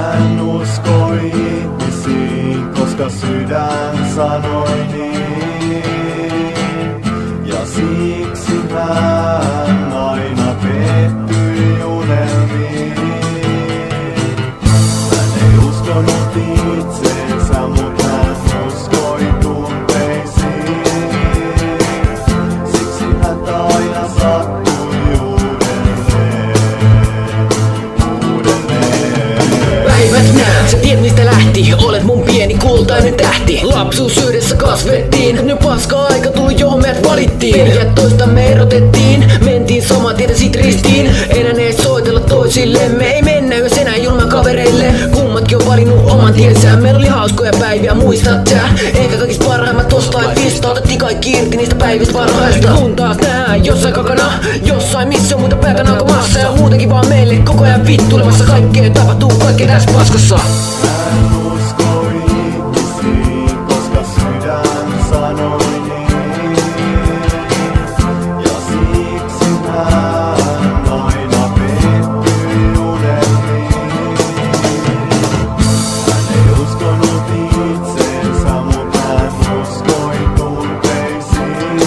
Hän uskoi ihmisiin, koska sydän sanoi niin. Ja siksi hän aina pettyi unelmiin. Hän ei uskonut itseensä, mut hän uskoi tunteisiin. Siksi hän aina sattui uudelleen. Päivät nää, sä tiedät mistä lähti. Olet mun pieni kultainen tähti. Lapsuus yhdessä kasvettiin. Nyt paska aika tuli, johon meidät valittiin. Ja toistamme erotettiin. Mentiin saman tietä sit ristiin. Enää ei soitella toisillemme. Ei mennä jos enää julman kavereille. Kummatkin on valinnut oman tiensä. Meillä oli hauskoja päiviä, muistat sä? Ehkä kaikista parhaimmat tosta lifeista. Otettiin kaikki irti niistä päivistä parhaista. Kun taas nähdään jossain kakana. Jossain missä on muita päätä naukamassa. Ja muutenkin vaan meille koko ajan vittuilemassa. Kaikkea tapahtuu, kaikkea tässä paskassa. Hän uskoi ihmisiin, koska sydän sanoi niin. Ja siksi hän aina pettyi unelmiin. Hän ei uskonut itseensä, mut hän uskoi tunteisiin.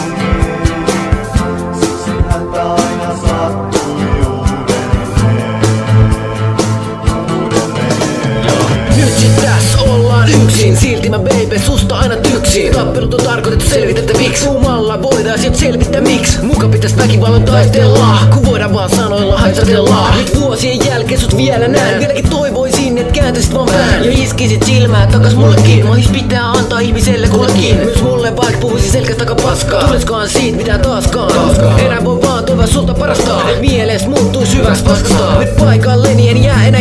Siksi hän aina sattui uudelleen. Nyt sit tässä ollaan yksin. Silti mä baby susta aina tyksin. Tappelut on tarkoitettu selvitettäviksi. Kuumalla voidaan sieltä selvittää miksi. Muka pitäis väkivallan taistella, kun voidaan vaan sanoilla haisatella. Nyt vuosien jälkeen sut vielä näen. Vieläkin toivoisin et kääntäisit vaan pään. Ja iskisit silmää takas mullekin. Mahis pitää antaa ihmiselle kullekin. Myös mulle vaik puhuisi selkäs taka paskaa. Tuliskohan siitä mitään taaskaan. Enää voi vaan toivoa sulta parasta. Mieles muuttuu syväks paskasta. Nyt paikalleni en jää enää